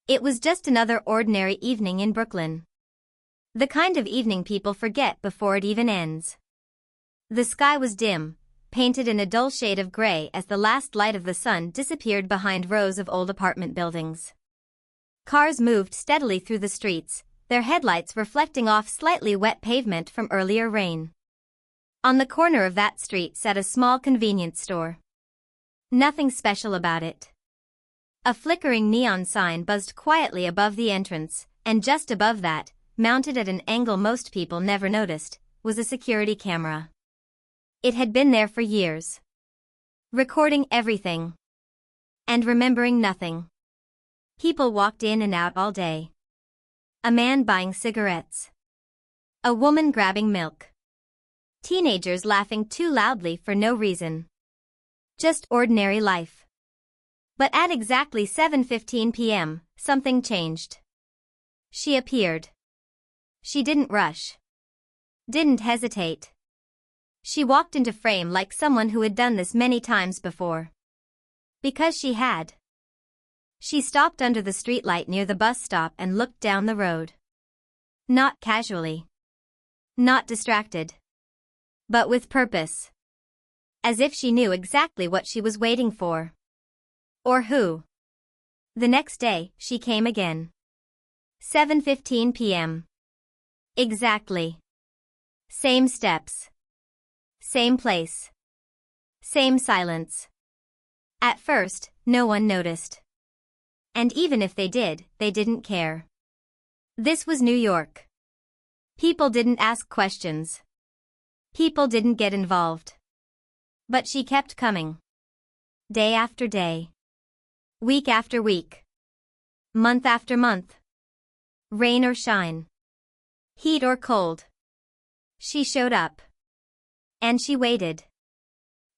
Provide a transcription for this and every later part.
It was just another ordinary evening in Brooklyn. The kind of evening people forget before it even ends. The sky was dim, painted in a dull shade of gray as the last light of the sun disappeared behind rows of old apartment buildings. Cars moved steadily through the streets, their headlights reflecting off slightly wet pavement from earlier rain. On the corner of that street sat a small convenience store. Nothing special about it. A flickering neon sign buzzed quietly above the entrance, and just above that, mounted at an angle most people never noticed, was a security camera. It had been there for years. Recording everything. And remembering nothing. People walked in and out all day. A man buying cigarettes. A woman grabbing milk. Teenagers laughing too loudly for no reason. Just ordinary life. But at exactly 7:15 p.m., something changed. She appeared. She didn't rush. Didn't hesitate. She walked into frame like someone who had done this many times before. Because she had. She stopped under the streetlight near the bus stop and looked down the road. Not casually. Not distracted. But with purpose. As if she knew exactly what she was waiting for. Or who. The next day, she came again. 7:15 p.m. Exactly. Same steps. Same place. Same silence. At first, no one noticed. And even if they did, they didn't care. This was New York. People didn't ask questions. People didn't get involved. But she kept coming. Day after day. Week after week. Month after month. Rain or shine. Heat or cold. She showed up. And she waited.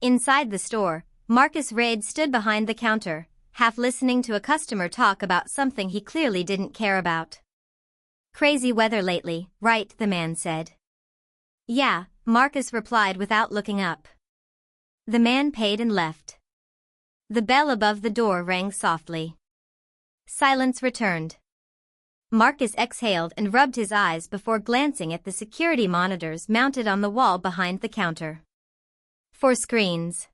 Inside the store, Marcus Raid stood behind the counter, half listening to a customer talk about something he clearly didn't care about. Crazy weather lately, right? The man said. Yeah, Marcus replied without looking up. The man paid and left. The bell above the door rang softly. Silence returned. Marcus exhaled and rubbed his eyes before glancing at the security monitors mounted on the wall behind the counter. 4 screens.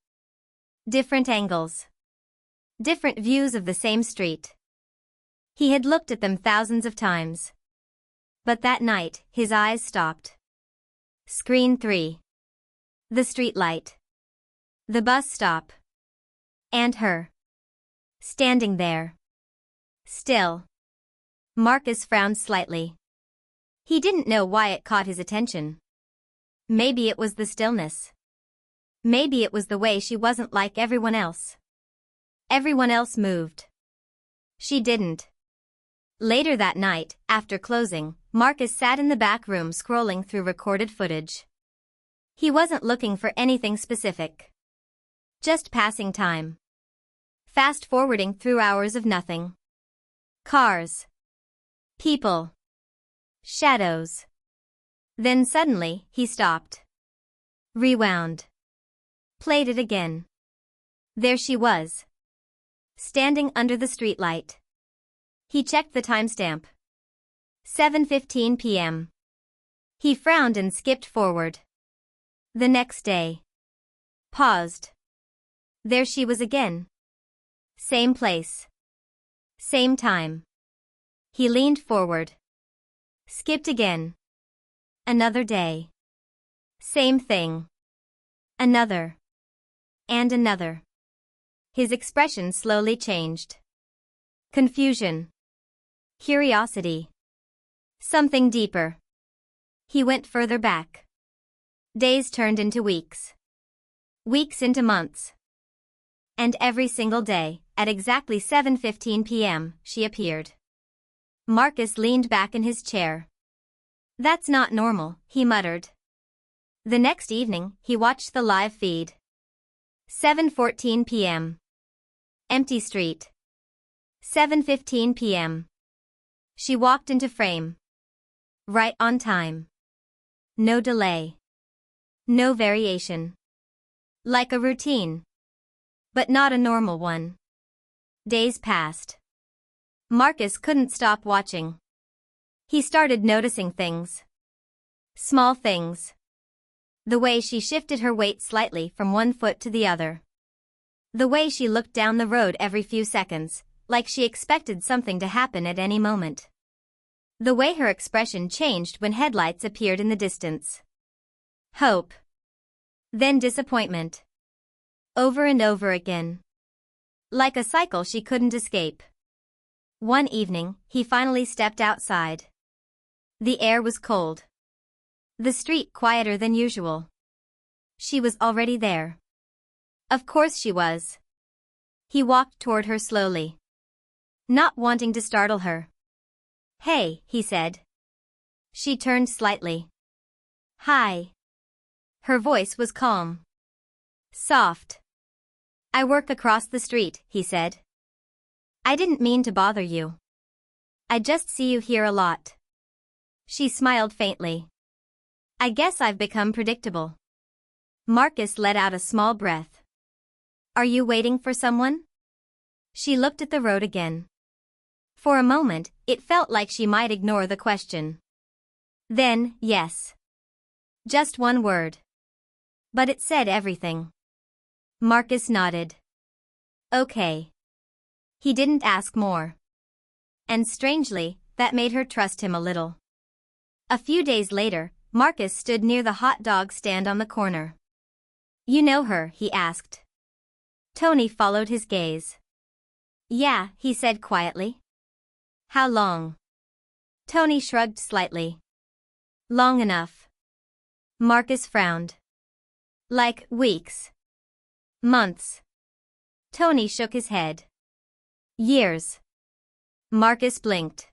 Different angles. Different views of the same street. He had looked at them thousands of times. But that night, his eyes stopped. Screen 3. The streetlight. The bus stop. And her. Standing there. Still. Marcus frowned slightly. He didn't know why it caught his attention. Maybe it was the stillness. Maybe it was the way she wasn't like everyone else. Everyone else moved. She didn't. Later that night, after closing, Marcus sat in the back room scrolling through recorded footage. He wasn't looking for anything specific. Just passing time. Fast-forwarding through hours of nothing. Cars. People. Shadows. Then suddenly, he stopped. Rewound. Played it again. There she was. Standing under the streetlight. He checked the timestamp. 7:15 p.m. He frowned and skipped forward. The next day. Paused. There she was again. Same place. Same time. He leaned forward. Skipped again. Another day. Same thing. Another. And another. His expression slowly changed. Confusion. Curiosity. Something deeper. He went further back. Days turned into weeks. Weeks into months. And every single day, at exactly 7:15 p.m., she appeared. Marcus leaned back in his chair. That's not normal, he muttered. The next evening, he watched the live feed. 7:14 p.m. Empty street. 7:15 p.m. She walked into frame. Right on time. No delay. No variation. Like a routine. But not a normal one. Days passed. Marcus couldn't stop watching. He started noticing things. Small things. The way she shifted her weight slightly from one foot to the other. The way she looked down the road every few seconds, like she expected something to happen at any moment. The way her expression changed when headlights appeared in the distance. Hope. Then disappointment. Over and over again. Like a cycle she couldn't escape. One evening, he finally stepped outside. The air was cold. The street quieter than usual. She was already there. Of course she was. He walked toward her slowly. Not wanting to startle her. "Hey," he said. She turned slightly. "Hi." Her voice was calm. Soft. "I work across the street," he said. "I didn't mean to bother you. I just see you here a lot." She smiled faintly. "I guess I've become predictable." Marcus let out a small breath. "Are you waiting for someone?" She looked at the road again. For a moment, it felt like she might ignore the question. Then, yes. Just one word. But it said everything. Marcus nodded. Okay. He didn't ask more. And strangely, that made her trust him a little. A few days later, Marcus stood near the hot dog stand on the corner. "You know her?" he asked. Tony followed his gaze. "Yeah," he said quietly. "How long?" Tony shrugged slightly. "Long enough." Marcus frowned. "Like weeks. Months." Tony shook his head. "Years." Marcus blinked.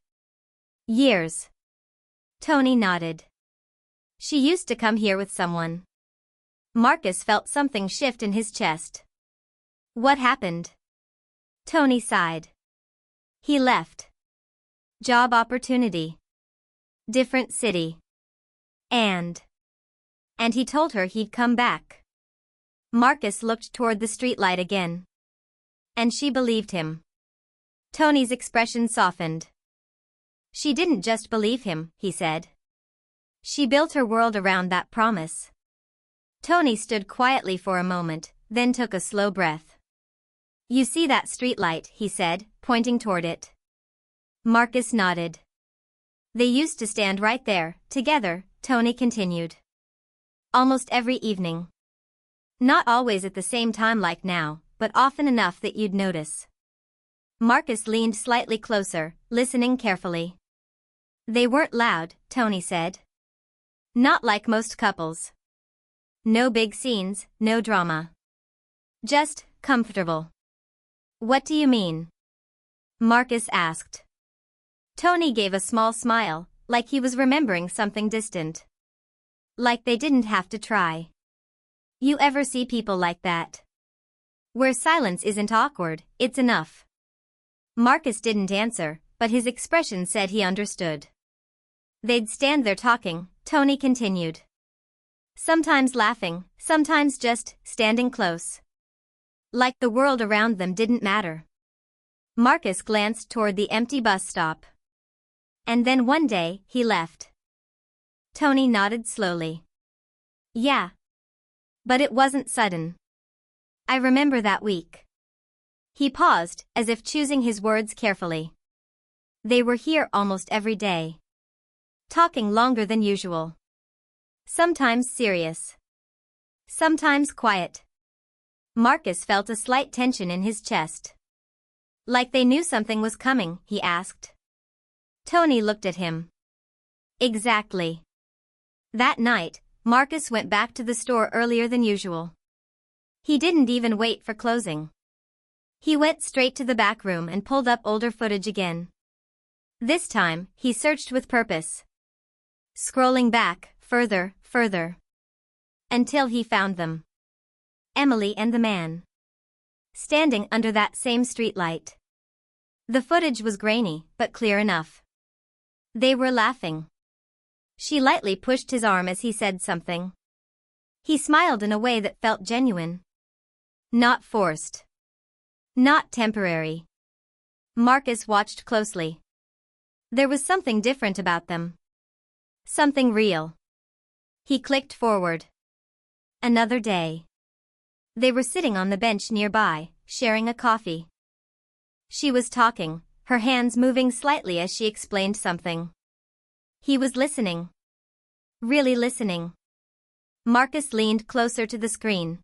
"Years." Tony nodded. "She used to come here with someone." Marcus felt something shift in his chest. "What happened?" Tony sighed. "He left. Job opportunity. Different city. And he told her he'd come back." Marcus looked toward the streetlight again. And she believed him. Tony's expression softened. "She didn't just believe him," he said. "She built her world around that promise." Tony stood quietly for a moment, then took a slow breath. "You see that streetlight?" he said, pointing toward it. Marcus nodded. "They used to stand right there, together," Tony continued. "Almost every evening. Not always at the same time like now, but often enough that you'd notice." Marcus leaned slightly closer, listening carefully. "They weren't loud," Tony said. "Not like most couples. No big scenes, no drama. Just comfortable." "What do you mean?" Marcus asked. Tony gave a small smile, like he was remembering something distant. Like they didn't have to try. You ever see people like that? Where silence isn't awkward, it's enough. Marcus didn't answer, but his expression said he understood. "They'd stand there talking," Tony continued. "Sometimes laughing, sometimes just standing close. Like the world around them didn't matter." Marcus glanced toward the empty bus stop. "And then one day, he left." Tony nodded slowly. "Yeah. But it wasn't sudden. I remember that week." He paused, as if choosing his words carefully. "They were here almost every day. Talking longer than usual. Sometimes serious. Sometimes quiet." Marcus felt a slight tension in his chest. "Like they knew something was coming?" he asked. Tony looked at him. "Exactly." That night, Marcus went back to the store earlier than usual. He didn't even wait for closing. He went straight to the back room and pulled up older footage again. This time, he searched with purpose. Scrolling back, further, until he found them. Emily and the man. Standing under that same streetlight. The footage was grainy, but clear enough. They were laughing. She lightly pushed his arm as he said something. He smiled in a way that felt genuine. Not forced. Not temporary. Marcus watched closely. There was something different about them. Something real. He clicked forward. Another day. They were sitting on the bench nearby, sharing a coffee. She was talking, her hands moving slightly as she explained something. He was listening. Really listening. Marcus leaned closer to the screen.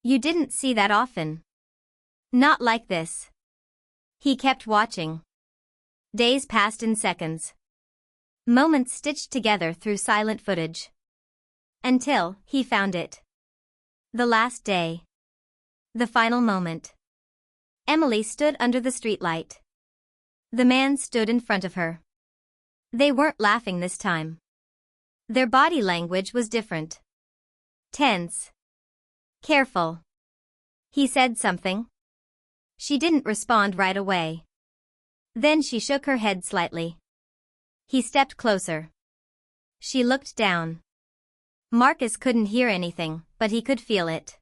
You didn't see that often. Not like this. He kept watching. Days passed in seconds. Moments stitched together through silent footage. Until he found it. The last day. The final moment. Emily stood under the streetlight. The man stood in front of her. They weren't laughing this time. Their body language was different. Tense. Careful. He said something. She didn't respond right away. Then she shook her head slightly. He stepped closer. She looked down. Marcus couldn't hear anything, but he could feel it.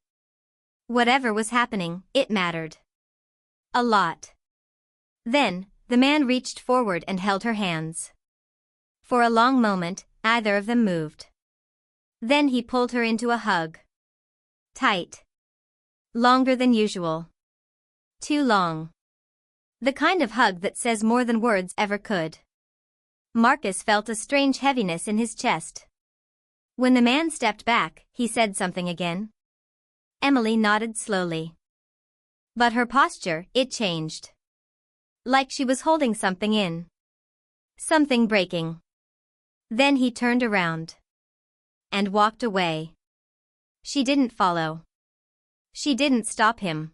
Whatever was happening, it mattered. A lot. Then, the man reached forward and held her hands. For a long moment, neither of them moved. Then he pulled her into a hug. Tight. Longer than usual. Too long. The kind of hug that says more than words ever could. Marcus felt a strange heaviness in his chest. When the man stepped back, he said something again. Emily nodded slowly. But her posture, it changed. Like she was holding something in. Something breaking. Then he turned around. And walked away. She didn't follow. She didn't stop him.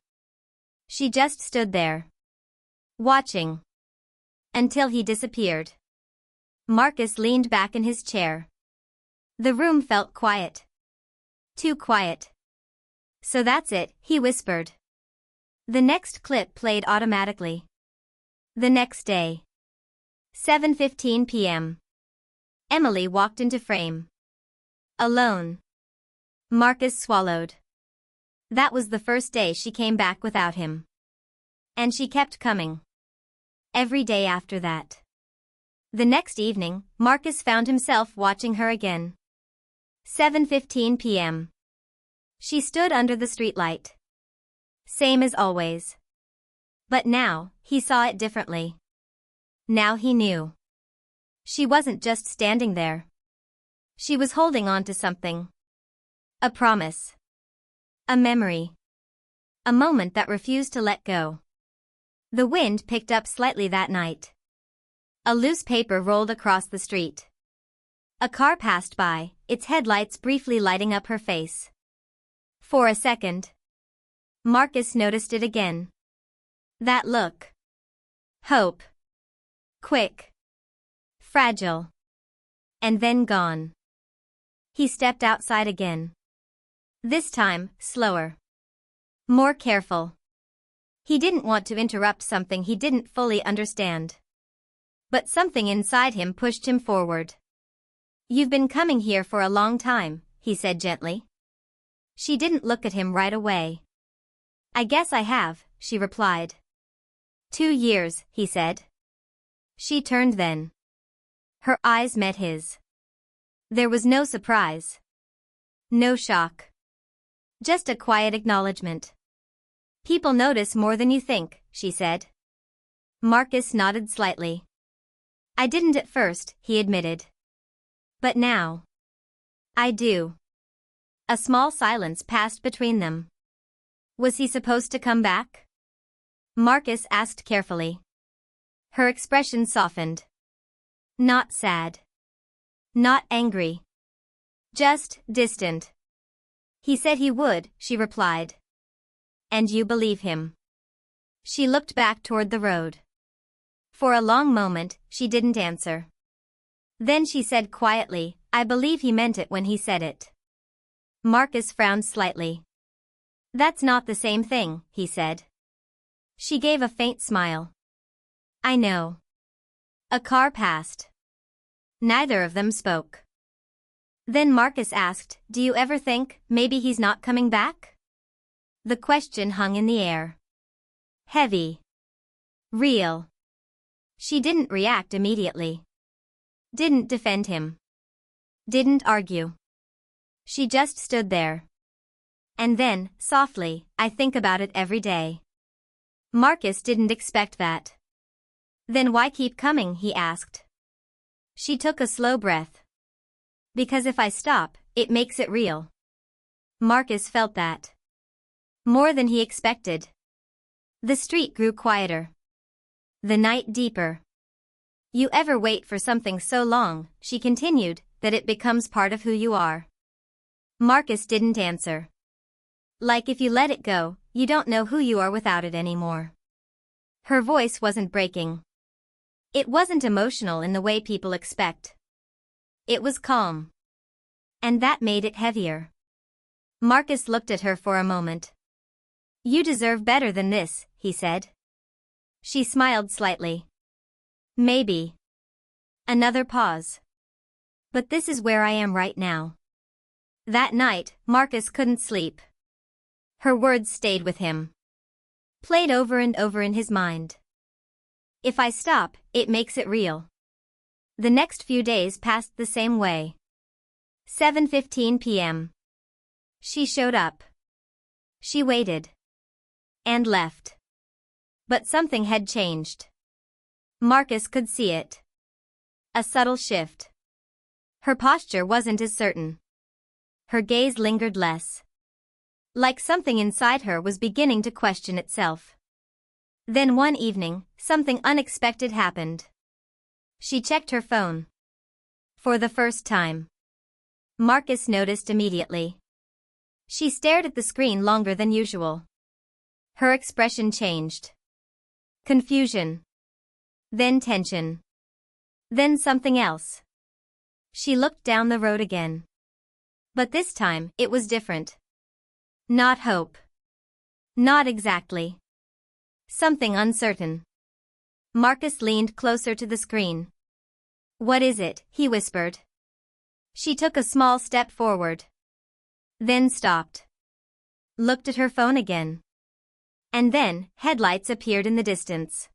She just stood there. Watching. Until he disappeared. Marcus leaned back in his chair. The room felt quiet. Too quiet. So that's it, he whispered. The next clip played automatically. The next day. 7:15 p.m. Emily walked into frame. Alone. Marcus swallowed. That was the first day she came back without him. And she kept coming. Every day after that. The next evening, Marcus found himself watching her again. 7:15 p.m. She stood under the streetlight. Same as always. But now, he saw it differently. Now he knew. She wasn't just standing there. She was holding on to something. A promise. A memory. A moment that refused to let go. The wind picked up slightly that night. A loose paper rolled across the street. A car passed by, its headlights briefly lighting up her face. For a second. Marcus noticed it again. That look. Hope. Quick. Fragile. And then gone. He stepped outside again. This time, slower. More careful. He didn't want to interrupt something he didn't fully understand. But something inside him pushed him forward. You've been coming here for a long time, he said gently. She didn't look at him right away. I guess I have, she replied. 2 years, he said. She turned then. Her eyes met his. There was no surprise. No shock. Just a quiet acknowledgement. People notice more than you think, she said. Marcus nodded slightly. I didn't at first, he admitted. But now. I do. A small silence passed between them. Was he supposed to come back? Marcus asked carefully. Her expression softened. Not sad. Not angry. Just distant. He said he would, she replied. And you believe him? She looked back toward the road. For a long moment, she didn't answer. Then she said quietly, I believe he meant it when he said it. Marcus frowned slightly. That's not the same thing, he said. She gave a faint smile. I know. A car passed. Neither of them spoke. Then Marcus asked, do you ever think, maybe he's not coming back? The question hung in the air. Heavy. Real. She didn't react immediately. Didn't defend him. Didn't argue. She just stood there. And then, softly, I think about it every day. Marcus didn't expect that. Then why keep coming, he asked. She took a slow breath. Because if I stop, it makes it real. Marcus felt that. More than he expected. The street grew quieter. The night deeper. You ever wait for something so long, she continued, that it becomes part of who you are? Marcus didn't answer. Like if you let it go, you don't know who you are without it anymore. Her voice wasn't breaking. It wasn't emotional in the way people expect. It was calm. And that made it heavier. Marcus looked at her for a moment. You deserve better than this, he said. She smiled slightly. Maybe. Another pause. But this is where I am right now. That night, Marcus couldn't sleep. Her words stayed with him. Played over and over in his mind. If I stop, it makes it real. The next few days passed the same way. 7:15 p.m. She showed up. She waited. And left. But something had changed. Marcus could see it. A subtle shift. Her posture wasn't as certain. Her gaze lingered less. Like something inside her was beginning to question itself. Then one evening, something unexpected happened. She checked her phone. For the first time. Marcus noticed immediately. She stared at the screen longer than usual. Her expression changed. Confusion. Then tension. Then something else. She looked down the road again. But this time, it was different. Not hope. Not exactly. Something uncertain. Marcus leaned closer to the screen. What is it? He whispered. She took a small step forward. Then stopped. Looked at her phone again. And then, headlights appeared in the distance.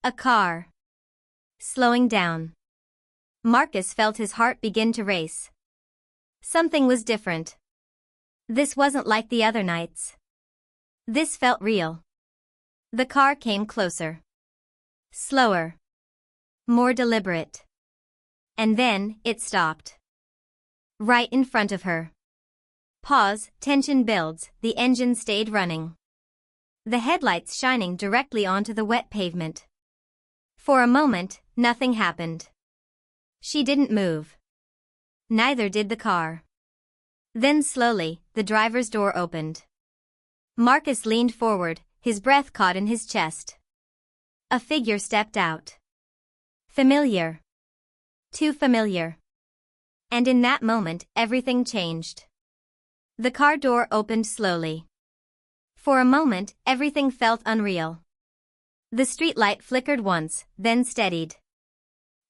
A car. Slowing down. Marcus felt his heart begin to race. Something was different. This wasn't like the other nights. This felt real. The car came closer. Slower. More deliberate. And then, it stopped. Right in front of her. Pause, tension builds, the engine stayed running. The headlights shining directly onto the wet pavement. For a moment, nothing happened. She didn't move. Neither did the car. Then slowly, the driver's door opened. Marcus leaned forward, his breath caught in his chest. A figure stepped out. Familiar. Too familiar. And in that moment, everything changed. The car door opened slowly. For a moment, everything felt unreal. The streetlight flickered once, then steadied.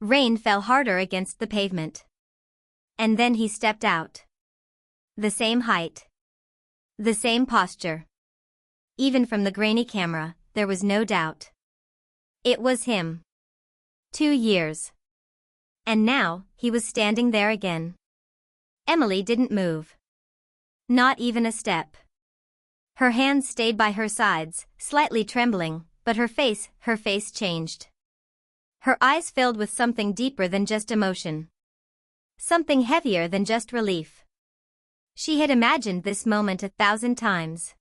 Rain fell harder against the pavement. And then he stepped out. The same height. The same posture. Even from the grainy camera, there was no doubt. It was him. 2 years. And now, he was standing there again. Emily didn't move. Not even a step. Her hands stayed by her sides, slightly trembling, but her face changed. Her eyes filled with something deeper than just emotion. Something heavier than just relief. She had imagined this moment 1,000 times.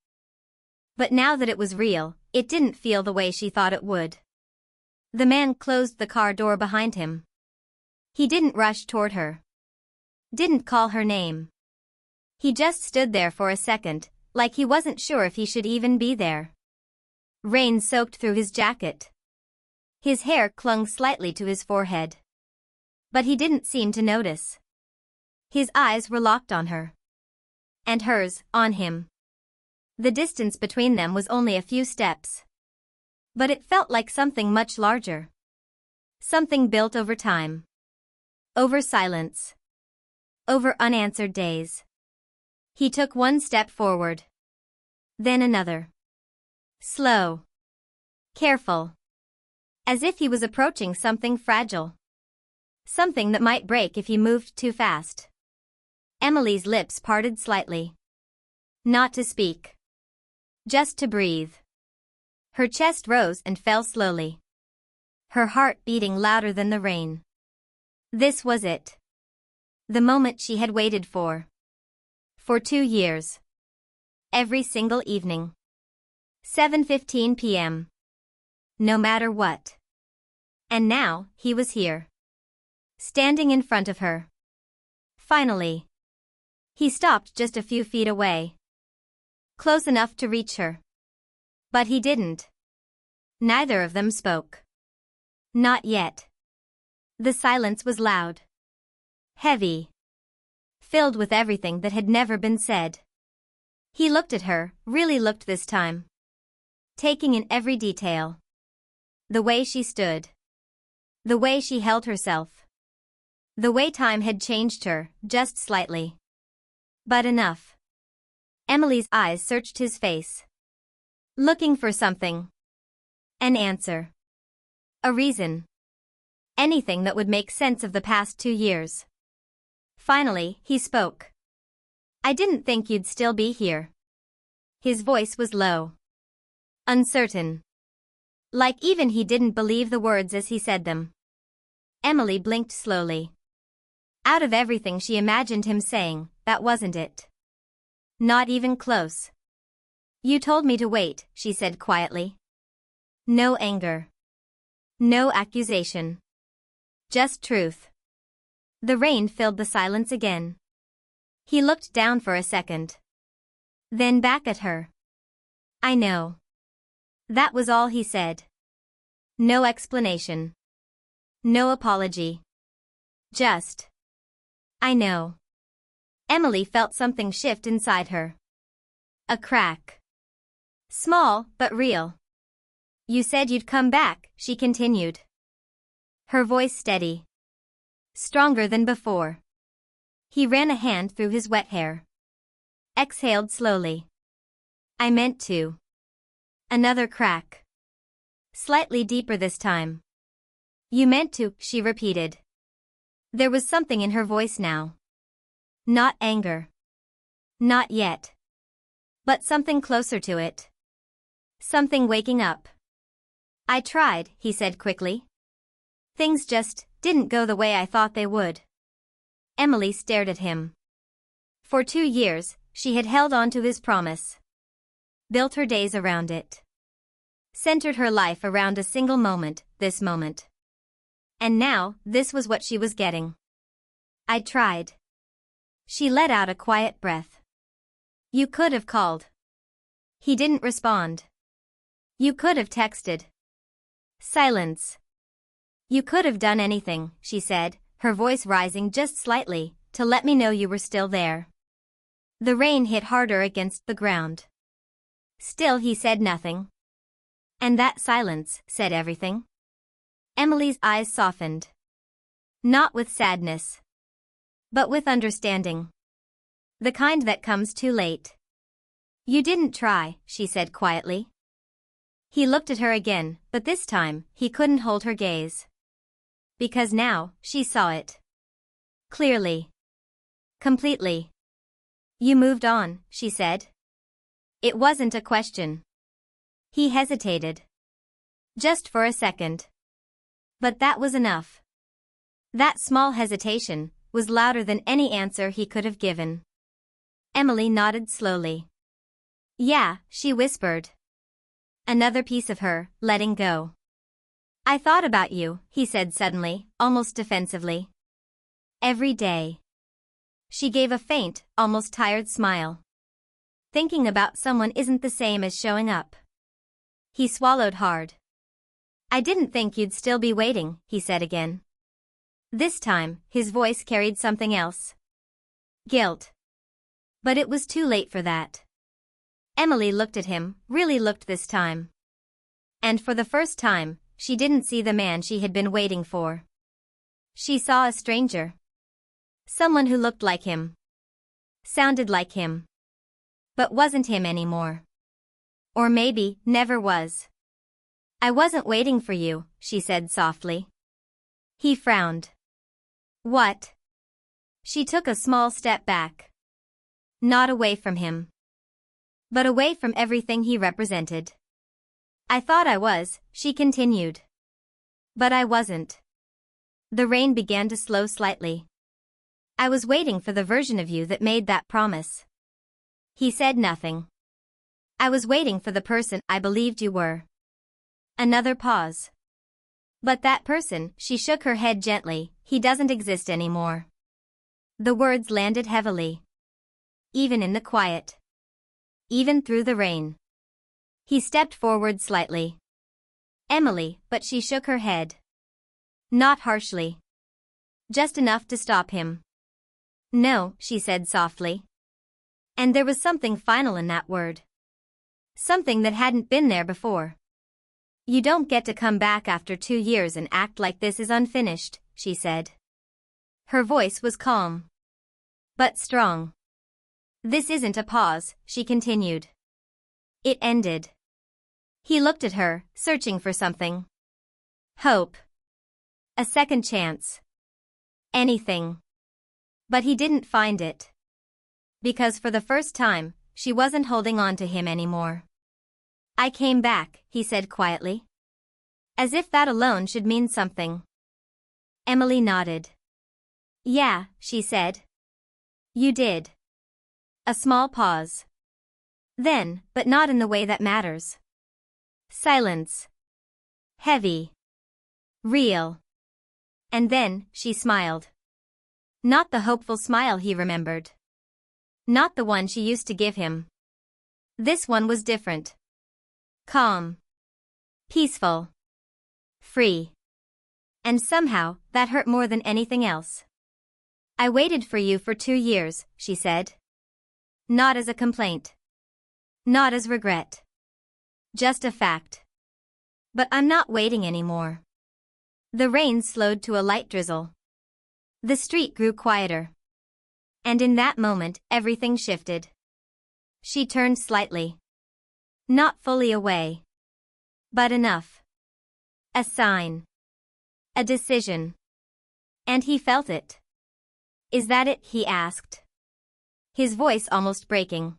But now that it was real, it didn't feel the way she thought it would. The man closed the car door behind him. He didn't rush toward her. Didn't call her name. He just stood there for a second, like he wasn't sure if he should even be there. Rain soaked through his jacket. His hair clung slightly to his forehead. But he didn't seem to notice. His eyes were locked on her. And hers, on him. The distance between them was only a few steps. But it felt like something much larger. Something built over time. Over silence. Over unanswered days. He took one step forward. Then another. Slow. Careful. As if he was approaching something fragile. Something that might break if he moved too fast. Emily's lips parted slightly. Not to speak. Just to breathe. Her chest rose and fell slowly. Her heart beating louder than the rain. This was it. The moment she had waited for. For 2 years. Every single evening. 7:15 p.m. No matter what. And now, he was here. Standing in front of her. Finally. He stopped just a few feet away. Close enough to reach her. But he didn't. Neither of them spoke. Not yet. The silence was loud. Heavy. Filled with everything that had never been said. He looked at her, really looked this time. Taking in every detail. The way she stood. The way she held herself. The way time had changed her, just slightly. But enough. Emily's eyes searched his face. Looking for something. An answer. A reason. Anything that would make sense of the past 2 years. Finally, he spoke. I didn't think you'd still be here. His voice was low. Uncertain. Like even he didn't believe the words as he said them. Emily blinked slowly. Out of everything she imagined him saying, that wasn't it. Not even close. You told me to wait, she said quietly. No anger. No accusation. Just truth. The rain filled the silence again. He looked down for a second. Then back at her. I know. That was all he said. No explanation. No apology. Just. I know. Emily felt something shift inside her. A crack. Small, but real. You said you'd come back, she continued. Her voice steady. Stronger than before. He ran a hand through his wet hair. Exhaled slowly. I meant to. Another crack. Slightly deeper this time. You meant to, she repeated. There was something in her voice now. Not anger. Not yet. But something closer to it. Something waking up. I tried, he said quickly. Things just didn't go the way I thought they would. Emily stared at him. For 2 years, she had held on to his promise. Built her days around it. Centered her life around a single moment, this moment. And now, this was what she was getting. I tried. She let out a quiet breath. You could have called. He didn't respond. You could have texted. Silence. You could have done anything, she said, her voice rising just slightly, to let me know you were still there. The rain hit harder against the ground. Still he said nothing. And that silence said everything. Emily's eyes softened. Not with sadness. But with understanding. The kind that comes too late. You didn't try, she said quietly. He looked at her again, but this time, he couldn't hold her gaze. Because now, she saw it. Clearly. Completely. You moved on, she said. It wasn't a question. He hesitated. Just for a second. But that was enough. That small hesitation was louder than any answer he could have given. Emily nodded slowly. Yeah, she whispered. Another piece of her, letting go. I thought about you, he said suddenly, almost defensively. Every day. She gave a faint, almost tired smile. Thinking about someone isn't the same as showing up. He swallowed hard. I didn't think you'd still be waiting, he said again. This time, his voice carried something else. Guilt. But it was too late for that. Emily looked at him, really looked this time. And for the first time, she didn't see the man she had been waiting for. She saw a stranger. Someone who looked like him. Sounded like him. But wasn't him anymore. Or maybe, never was. I wasn't waiting for you, she said softly. He frowned. What? She took a small step back. Not away from him, but away from everything he represented. I thought I was, she continued. But I wasn't. The rain began to slow slightly. I was waiting for the version of you that made that promise. He said nothing. I was waiting for the person I believed you were. Another pause. But that person, she shook her head gently, he doesn't exist anymore. The words landed heavily. Even in the quiet. Even through the rain. He stepped forward slightly. Emily, but she shook her head. Not harshly. Just enough to stop him. No, she said softly. And there was something final in that word. Something that hadn't been there before. You don't get to come back after 2 years and act like this is unfinished, she said. Her voice was calm. But strong. This isn't a pause, she continued. It ended. He looked at her, searching for something. Hope. A second chance. Anything. But he didn't find it. Because for the first time, she wasn't holding on to him anymore. I came back, he said quietly. As if that alone should mean something. Emily nodded. Yeah, she said. You did. A small pause. Then, but not in the way that matters. Silence. Heavy. Real. And then, she smiled. Not the hopeful smile he remembered. Not the one she used to give him. This one was different. Calm. Peaceful. Free. And somehow, that hurt more than anything else. I waited for you for 2 years, she said. Not as a complaint. Not as regret. Just a fact. But I'm not waiting anymore. The rain slowed to a light drizzle. The street grew quieter. And in that moment, everything shifted. She turned slightly. Not fully away. But enough. A sign. A decision. And he felt it. Is that it? He asked. His voice almost breaking.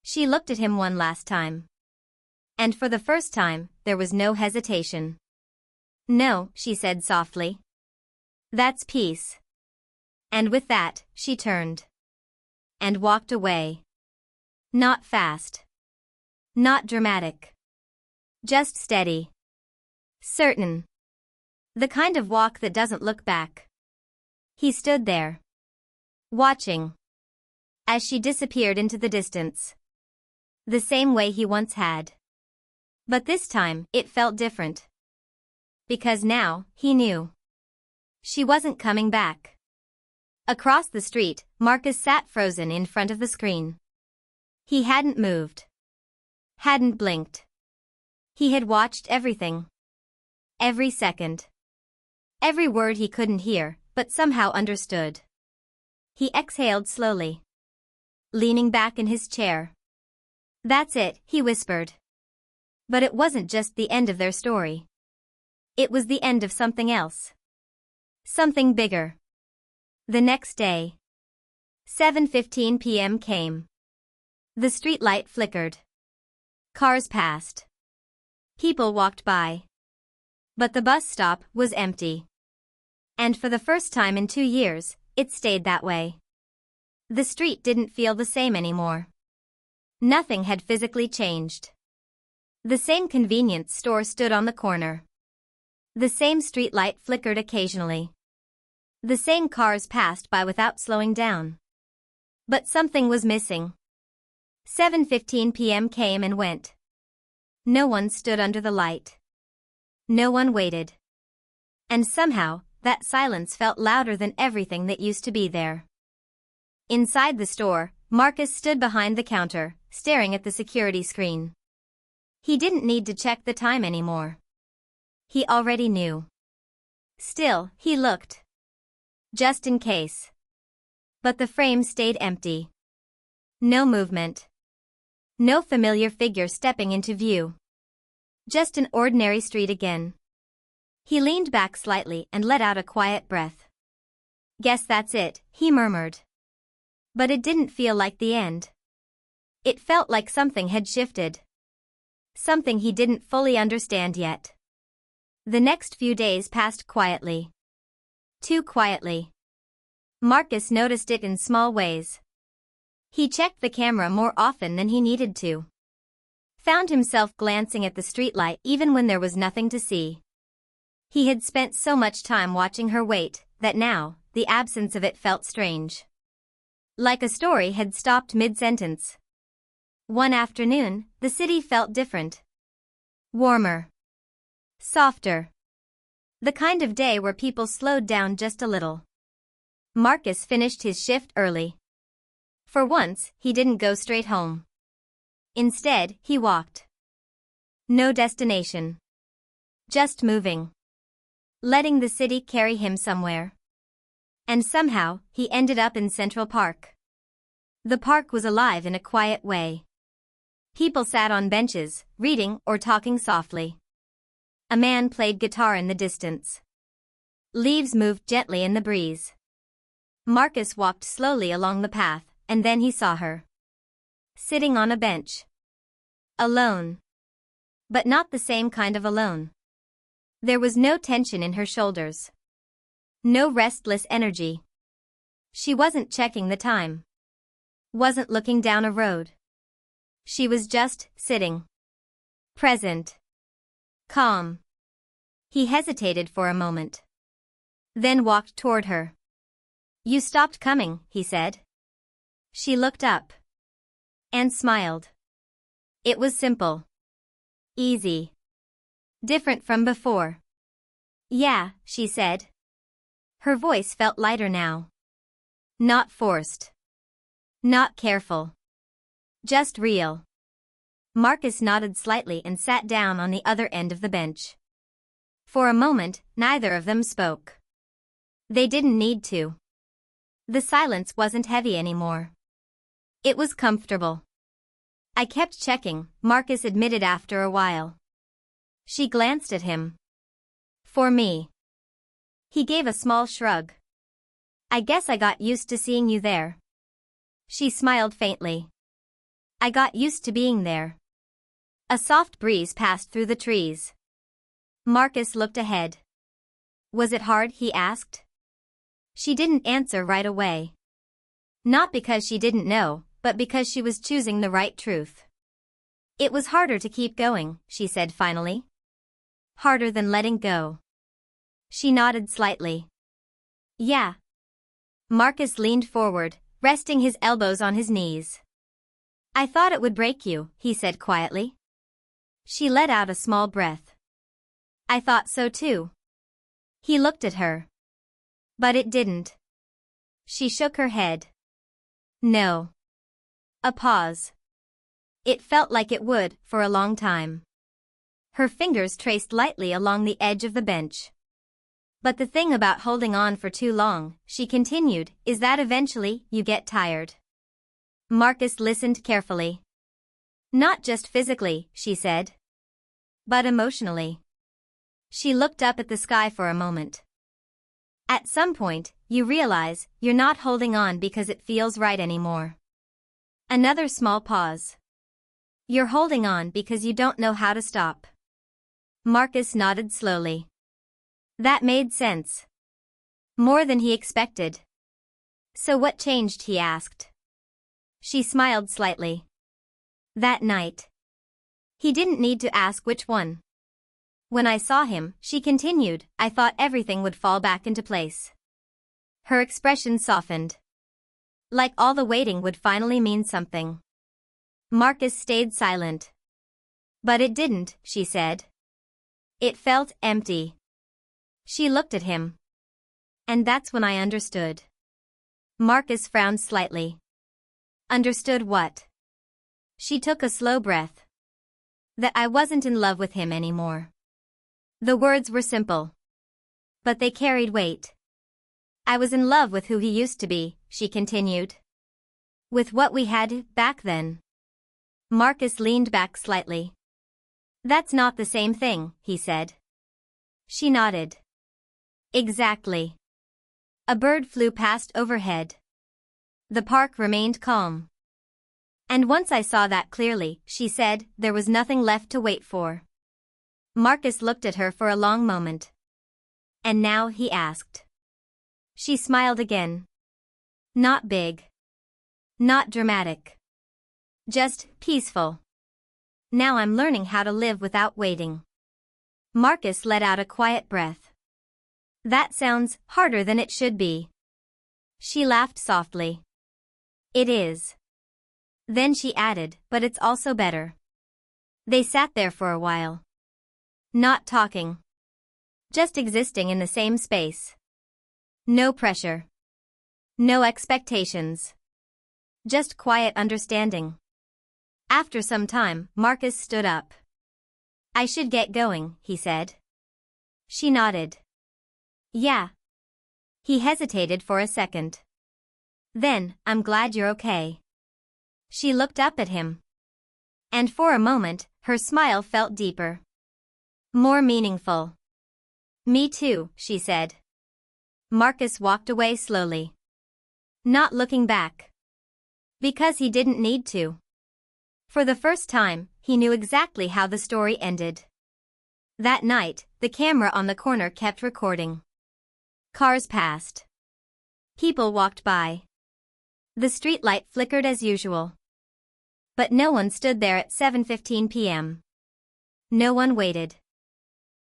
She looked at him one last time. And for the first time, there was no hesitation. No, she said softly. That's peace. And with that, she turned. And walked away. Not fast. Not dramatic. Just steady. Certain. The kind of walk that doesn't look back. He stood there. Watching. As she disappeared into the distance. The same way he once had. But this time, it felt different. Because now, he knew. She wasn't coming back. Across the street, Marcus sat frozen in front of the screen. He hadn't moved. Hadn't blinked. He had watched everything. Every second. Every word he couldn't hear, but somehow understood. He exhaled slowly. Leaning back in his chair. That's it, he whispered. But it wasn't just the end of their story. It was the end of something else. Something bigger. The next day. 7:15 p.m. came. The streetlight flickered. Cars passed. People walked by. But the bus stop was empty. And for the first time in 2 years, it stayed that way. The street didn't feel the same anymore. Nothing had physically changed. The same convenience store stood on the corner. The same streetlight flickered occasionally. The same cars passed by without slowing down. But something was missing. 7:15 p.m. came and went. No one stood under the light. No one waited. And somehow, that silence felt louder than everything that used to be there. Inside the store, Marcus stood behind the counter, staring at the security screen. He didn't need to check the time anymore. He already knew. Still, he looked. Just in case. But the frame stayed empty. No movement. No familiar figure stepping into view. Just an ordinary street again. He leaned back slightly and let out a quiet breath. Guess that's it, he murmured. But it didn't feel like the end. It felt like something had shifted. Something he didn't fully understand yet. The next few days passed quietly. Too quietly. Marcus noticed it in small ways. He checked the camera more often than he needed to. Found himself glancing at the streetlight even when there was nothing to see. He had spent so much time watching her wait, that now, the absence of it felt strange. Like a story had stopped mid-sentence. One afternoon, the city felt different. Warmer. Softer. The kind of day where people slowed down just a little. Marcus finished his shift early. For once, he didn't go straight home. Instead, he walked. No destination. Just moving. Letting the city carry him somewhere. And somehow, he ended up in Central Park. The park was alive in a quiet way. People sat on benches, reading or talking softly. A man played guitar in the distance. Leaves moved gently in the breeze. Marcus walked slowly along the path, and then he saw her. Sitting on a bench. Alone. But not the same kind of alone. There was no tension in her shoulders. No restless energy. She wasn't checking the time. Wasn't looking down a road. She was just sitting. Present. Calm. He hesitated for a moment. Then walked toward her. You stopped coming, he said. She looked up. And smiled. It was simple. Easy. Different from before. Yeah, she said. Her voice felt lighter now. Not forced. Not careful. Just real. Marcus nodded slightly and sat down on the other end of the bench. For a moment, neither of them spoke. They didn't need to. The silence wasn't heavy anymore. It was comfortable. I kept checking, Marcus admitted after a while. She glanced at him. For me. He gave a small shrug. I guess I got used to seeing you there. She smiled faintly. I got used to being there. A soft breeze passed through the trees. Marcus looked ahead. Was it hard, he asked. She didn't answer right away. Not because she didn't know, but because she was choosing the right truth. It was harder to keep going, she said finally. Harder than letting go. She nodded slightly. Yeah. Marcus leaned forward, resting his elbows on his knees. I thought it would break you, he said quietly. She let out a small breath. I thought so too. He looked at her. But it didn't. She shook her head. No. A pause. It felt like it would, for a long time. Her fingers traced lightly along the edge of the bench. But the thing about holding on for too long, she continued, is that eventually, you get tired. Marcus listened carefully. Not just physically, she said. But emotionally. She looked up at the sky for a moment. At some point, you realize, you're not holding on because it feels right anymore. Another small pause. You're holding on because you don't know how to stop. Marcus nodded slowly. That made sense. More than he expected. So what changed, he asked. She smiled slightly. That night. He didn't need to ask which one. When I saw him, she continued, I thought everything would fall back into place. Her expression softened. Like all the waiting would finally mean something. Marcus stayed silent. But it didn't, she said. It felt empty. She looked at him. And that's when I understood. Marcus frowned slightly. Understood what? She took a slow breath. That I wasn't in love with him anymore. The words were simple. But they carried weight. I was in love with who he used to be, she continued. With what we had back then. Marcus leaned back slightly. That's not the same thing, he said. She nodded. Exactly. A bird flew past overhead. The park remained calm. And once I saw that clearly, she said, there was nothing left to wait for. Marcus looked at her for a long moment. And now, he asked. She smiled again. Not big. Not dramatic. Just peaceful. Now I'm learning how to live without waiting. Marcus let out a quiet breath. That sounds harder than it should be. She laughed softly. It is. Then she added, but it's also better. They sat there for a while. Not talking. Just existing in the same space. No pressure. No expectations. Just quiet understanding. After some time, Marcus stood up. I should get going, he said. She nodded. Yeah. He hesitated for a second. Then, I'm glad you're okay. She looked up at him. And for a moment, her smile felt deeper. More meaningful. Me too, she said. Marcus walked away slowly. Not looking back. Because he didn't need to. For the first time, he knew exactly how the story ended. That night, the camera on the corner kept recording. Cars passed. People walked by. The streetlight flickered as usual. But no one stood there at 7:15 p.m. No one waited.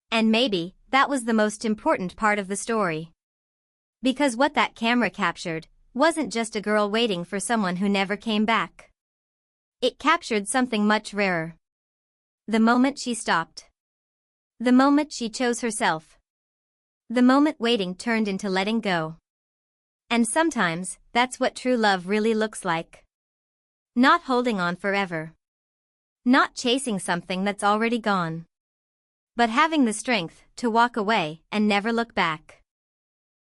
And maybe, that was the most important part of the story. Because what that camera captured wasn't just a girl waiting for someone who never came back. It captured something much rarer. The moment she stopped. The moment she chose herself. The moment waiting turned into letting go. And sometimes, that's what true love really looks like. Not holding on forever. Not chasing something that's already gone. But having the strength to walk away and never look back.